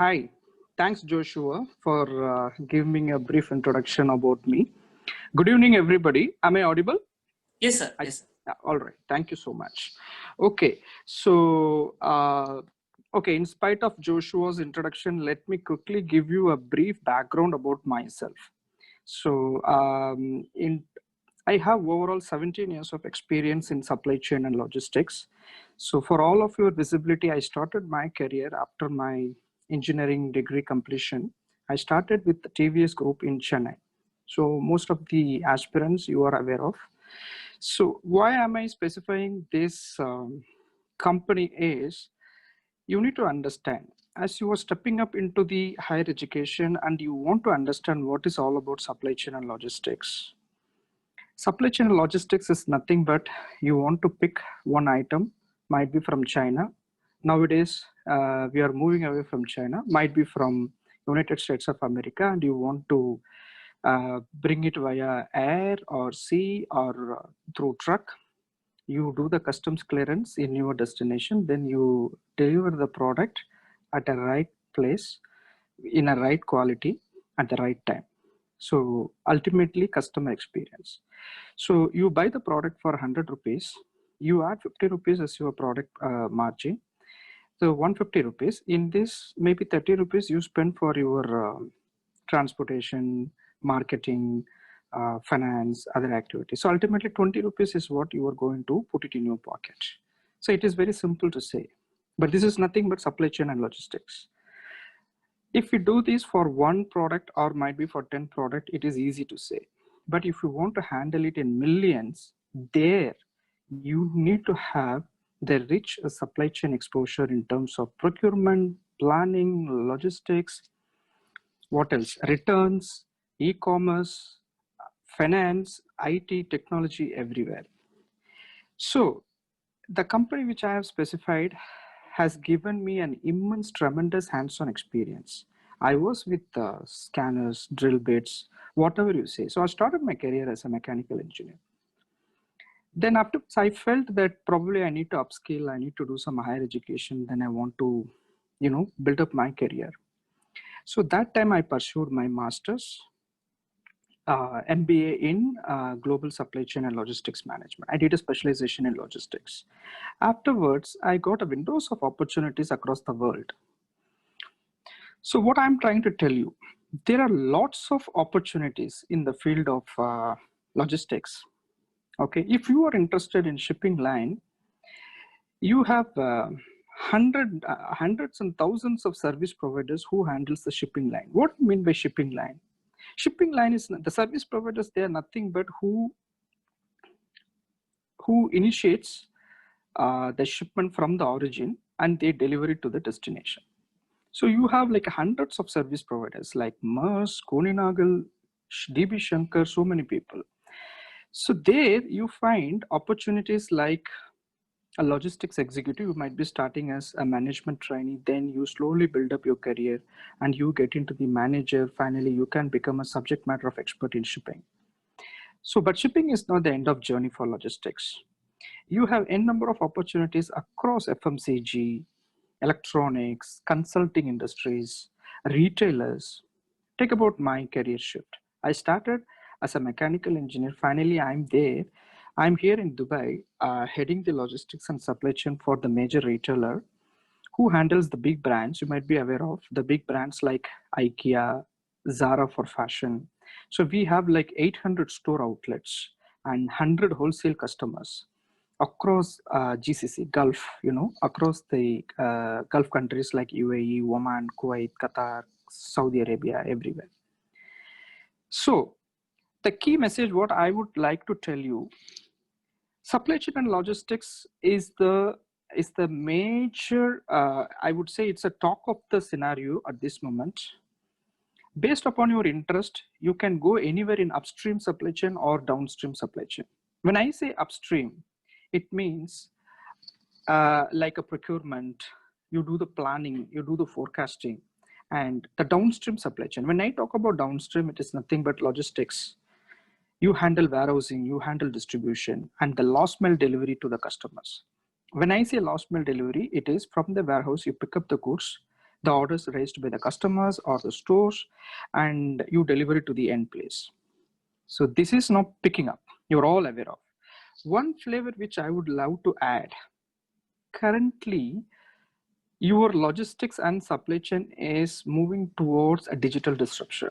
Hi, thanks Joshua for giving me a brief introduction about me. Good evening, everybody. Am I audible? Yes, sir. I, Yes, sir. all right. Thank you so much. Okay, so in spite of Joshua's introduction, let me quickly give you a brief background about myself. So, I have overall 17 years of experience in supply chain and logistics. So for all of your visibility, I started my career after my engineering degree completion. I started with the TVS Group in Chennai. So most of the aspirants you are aware of. So why am I specifying this company is you need to understand as you are stepping up into the higher education and you want to understand what is all about supply chain and logistics. Supply chain logistics is nothing but you want to pick one item, might be from China. Nowadays, we are moving away from China, might be from United States of America, and you want to bring it via air or sea or through truck. You do the customs clearance in your destination, then you deliver the product at a right place, in a right quality, at the right time. So ultimately customer experience. So you buy the product for 100 rupees, you add 50 rupees as your product margin. So 150 rupees, in this maybe 30 rupees you spend for your transportation, marketing, finance, other activities. So ultimately 20 rupees is what you are going to put it in your pocket. So it is very simple to say, but this is nothing but supply chain and logistics. If you do this for one product or might be for 10 product, it is easy to say. But if you want to handle it in millions, there you need to have the rich supply chain exposure in terms of procurement, planning, logistics, what else? Returns, e-commerce, finance, IT, technology everywhere. So the company which I have specified has given me an immense, tremendous hands-on experience. I was with scanners, drill bits, whatever you say. So I started my career as a mechanical engineer. Then afterwards, I felt that probably I need to upskill, I need to do some higher education, then I want to, build up my career. So that time I pursued my master's MBA in Global Supply Chain and Logistics Management. I did a specialization in logistics. Afterwards, I got a windows of opportunities across the world. So what I'm trying to tell you, there are lots of opportunities in the field of logistics. Okay, if you are interested in shipping line, you have hundreds and thousands of service providers who handles the shipping line. What do you mean by shipping line? Shipping line is the service providers. They are nothing but who initiates the shipment from the origin and they deliver it to the destination. So you have like hundreds of service providers like Maersk, Koninagel, DB Shankar, so many people. So there you find opportunities like a logistics executive. You might be starting as a management trainee, then you slowly build up your career and you get into the manager. Finally, you can become a subject matter of expert in shipping. So, but shipping is not the end of journey for logistics. You have n number of opportunities across FMCG, electronics, consulting industries, retailers. Take about my career shift. I started as a mechanical engineer. Finally, I'm there. I'm here in Dubai, heading the logistics and supply chain for the major retailer who handles the big brands. You might be aware of the big brands like IKEA, Zara for fashion. So we have like 800 store outlets and 100 wholesale customers across GCC, Gulf, across the Gulf countries like UAE, Oman, Kuwait, Qatar, Saudi Arabia, everywhere. So the key message, what I would like to tell you, supply chain and logistics is the major, I would say it's a talk of the scenario at this moment. Based upon your interest, you can go anywhere in upstream supply chain or downstream supply chain. When I say upstream, it means like a procurement, you do the planning, you do the forecasting, and the downstream supply chain. When I talk about downstream, it is nothing but logistics. You handle warehousing, you handle distribution, and the last mile delivery to the customers. When I say last mile delivery, it is from the warehouse, you pick up the goods, the orders raised by the customers or the stores, and you deliver it to the end place. So this is not picking up. You're all aware of. One flavor which I would love to add, currently, your logistics and supply chain is moving towards a digital disruption.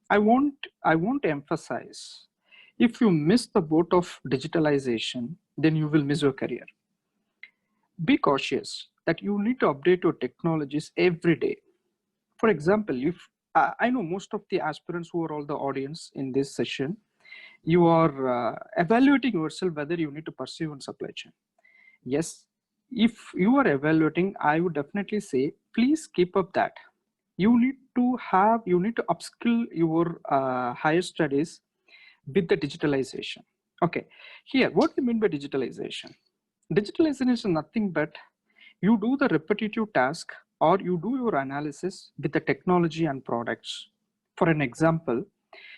I want to emphasize, if you miss the boat of digitalization, then you will miss your career. Be cautious that you need to update your technologies every day. For example, if I know most of the aspirants who are all the audience in this session, you are evaluating yourself whether you need to pursue in supply chain. Yes, if you are evaluating, I would definitely say, please keep up that. You need to upskill your higher studies with the digitalization. Okay, here, what do you mean by digitalization? Digitalization is nothing but you do the repetitive task or you do your analysis with the technology and products. For an example,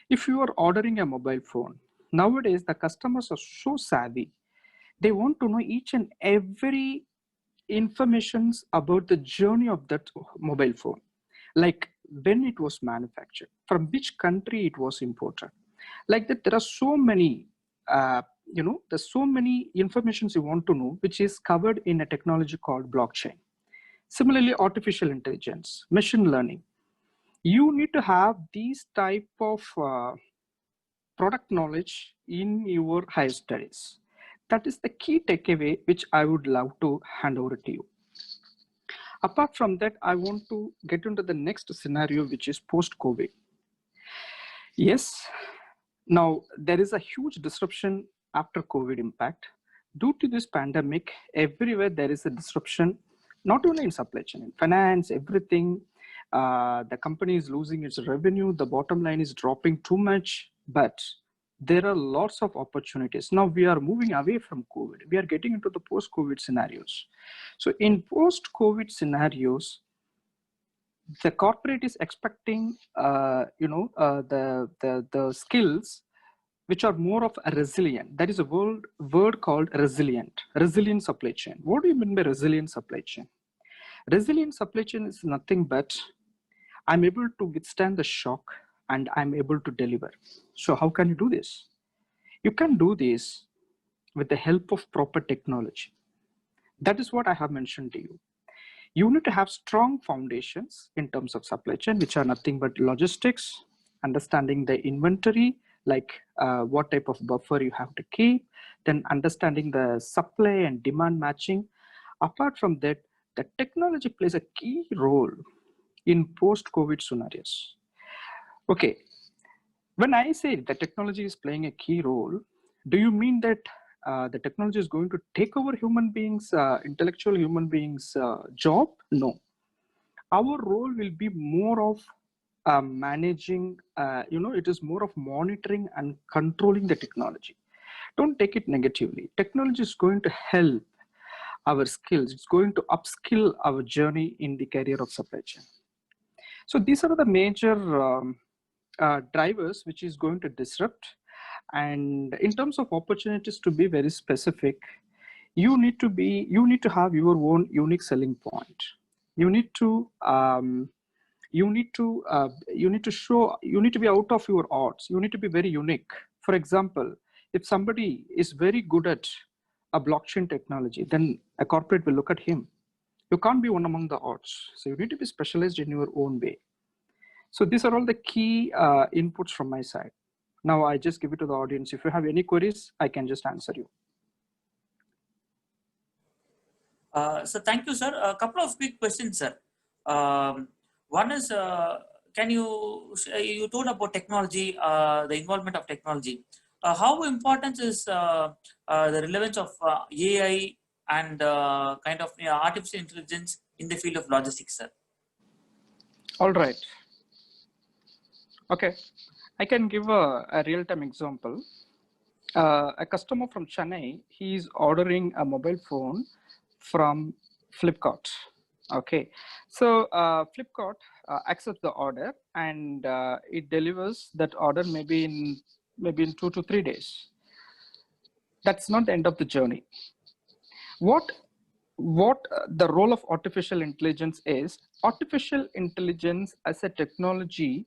if you are ordering a mobile phone, nowadays the customers are so savvy. They want to know each and every informations about the journey of that mobile phone, like when it was manufactured, from which country it was imported. Like that, there are so many, there's so many informations you want to know, which is covered in a technology called blockchain. Similarly, artificial intelligence, machine learning. You need to have these type of product knowledge in your higher studies. That is the key takeaway which I would love to hand over to you. Apart from that, I want to get into the next scenario, which is post-COVID. Yes, now there is a huge disruption after COVID impact. Due to this pandemic, everywhere there is a disruption, not only in supply chain, in finance, everything. The company is losing its revenue, the bottom line is dropping too much, but there are lots of opportunities. Now we are moving away from COVID. We are getting into the post-COVID scenarios. So in post-COVID scenarios, the corporate is expecting, the skills which are more of a resilient. That is a word called resilient supply chain. What do you mean by resilient supply chain? Resilient supply chain is nothing but I'm able to withstand the shock and I'm able to deliver. So how can you do this? You can do this with the help of proper technology. That is what I have mentioned to you. You need to have strong foundations in terms of supply chain, which are nothing but logistics, understanding the inventory, like what type of buffer you have to keep, then understanding the supply and demand matching. Apart from that, the technology plays a key role in post-COVID scenarios. Okay, when I say the technology is playing a key role, do you mean that the technology is going to take over human beings, intellectual human beings' job? No. Our role will be more of managing, it is more of monitoring and controlling the technology. Don't take it negatively. Technology is going to help our skills. It's going to upskill our journey in the career of supply chain. So these are the major drivers which is going to disrupt. And in terms of opportunities, to be very specific, you need to have your own unique selling point. You need to be out of your odds. You need to be very unique. For example, if somebody is very good at a blockchain technology, then a corporate will look at him. You can't be one among the odds. So you need to be specialized in your own way. So these are all the key inputs from my side. Now I just give it to the audience. If you have any queries, I can just answer you. So thank you, sir. A couple of quick questions, sir. One is, can you told about technology, the involvement of technology. How important is the relevance of AI and kind of artificial intelligence in the field of logistics, sir? All right. Okay, I can give a real-time example. A customer from Chennai, he's ordering a mobile phone from Flipkart. Okay, so Flipkart accepts the order and it delivers that order maybe in 2 to 3 days. That's not the end of the journey. What the role of artificial intelligence is artificial intelligence as a technology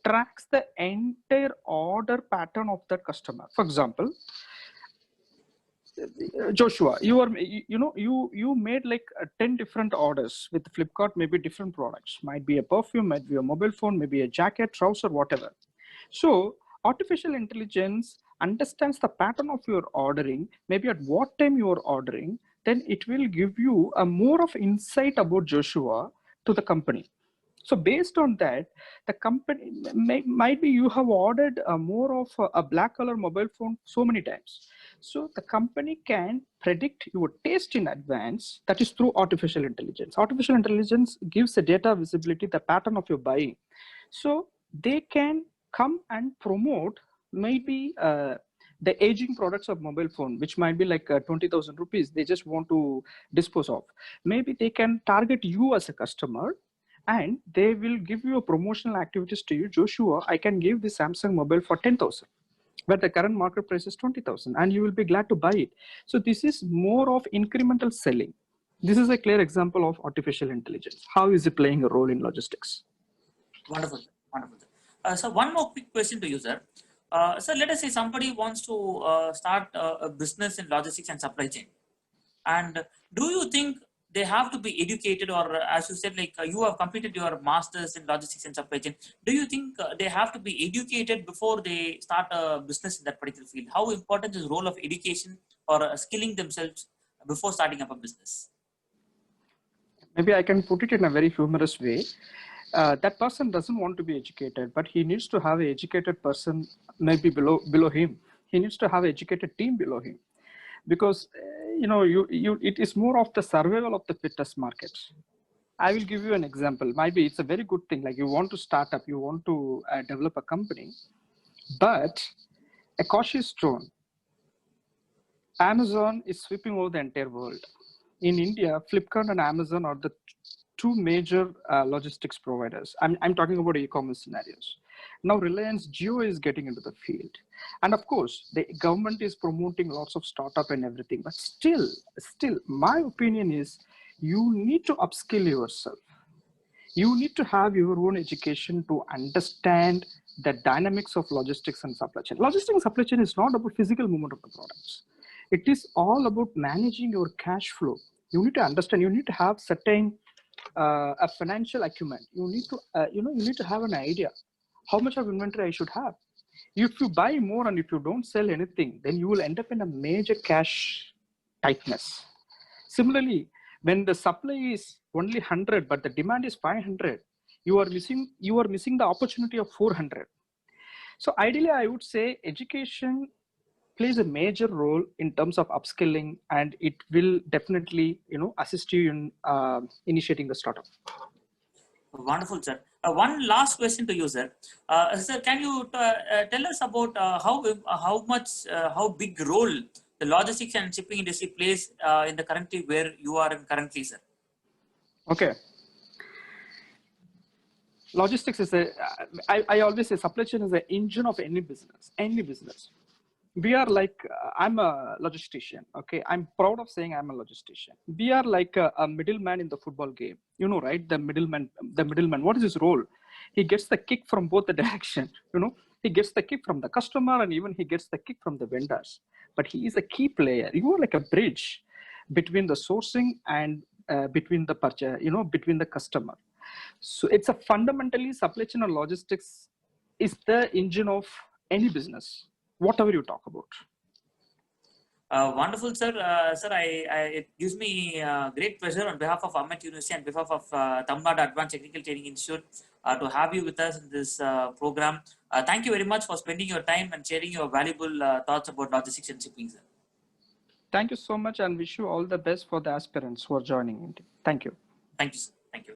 tracks the entire order pattern of the customer. For example, Joshua, you made like 10 different orders with Flipkart, maybe different products. Might be a perfume, might be a mobile phone, maybe a jacket, trouser, whatever. So artificial intelligence understands the pattern of your ordering, maybe at what time you are ordering, then it will give you a more of insight about Joshua to the company. So based on that, the company might be you have ordered more of a black color mobile phone so many times. So the company can predict your taste in advance. That is through artificial intelligence. Artificial intelligence gives the data visibility, the pattern of your buying. So they can come and promote maybe the aging products of mobile phone, which might be like 20,000 rupees. They just want to dispose of. Maybe they can target you as a customer, and they will give you a promotional activities to you. Joshua, I can give this Samsung mobile for 10,000, but the current market price is 20,000, and you will be glad to buy it. So this is more of incremental selling. This is a clear example of artificial intelligence. How is it playing a role in logistics? Wonderful, wonderful. So one more quick question to you, sir. So let us say somebody wants to start a business in logistics and supply chain. And do you think they have to be educated, or as you said, like you have completed your master's in logistics and supply chain, do you think they have to be educated before they start a business in that particular field? How important is the role of education or skilling themselves before starting up a business? Maybe I can put it in a very humorous way. That person doesn't want to be educated, but he needs to have an educated person maybe below him. He needs to have an educated team below him, because it is more of the survival of the fittest market. I will give you an example. Maybe it's a very good thing, like you want to start up, you want to develop a company, but a cautious tone. Amazon is sweeping over the entire world. In India, Flipkart and Amazon are the two major logistics providers. I'm talking about e-commerce scenarios. Now Reliance Jio is getting into the field. And of course, the government is promoting lots of startup and everything, but still, my opinion is you need to upskill yourself. You need to have your own education to understand the dynamics of logistics and supply chain. Logistics and supply chain is not about physical movement of the products. It is all about managing your cash flow. You need to understand, you need to have certain a financial acumen. You need to, you need to have an idea how much of inventory I should have. If you buy more and if you don't sell anything, then you will end up in a major cash tightness. Similarly, when the supply is only 100, but the demand is 500, you are missing the opportunity of 400. So ideally, I would say education plays a major role in terms of upskilling, and it will definitely assist you in initiating the startup. Wonderful, sir. One last question to you, sir. Sir, can you tell us about how big role the logistics and shipping industry plays in the country where you are in currently, sir? Okay. Logistics is I always say supply chain is the engine of any business. We are like, I'm a logistician. Okay. I'm proud of saying I'm a logistician. We are like a middleman in the football game, right? The middleman, what is his role? He gets the kick from both the direction, he gets the kick from the customer and even he gets the kick from the vendors, but he is a key player. You are like a bridge between the sourcing and between the purchase, between the customer. So it's a fundamentally supply chain and logistics is the engine of any business, whatever you talk about. Wonderful, sir. Sir, it gives me great pleasure on behalf of Ahmed University and behalf of Tamil Nadu Advanced Technical Training Institute to have you with us in this program. Thank you very much for spending your time and sharing your valuable thoughts about logistics and shipping, sir. Thank you so much, and wish you all the best for the aspirants who are joining in. Thank you. Thank you, sir. Thank you.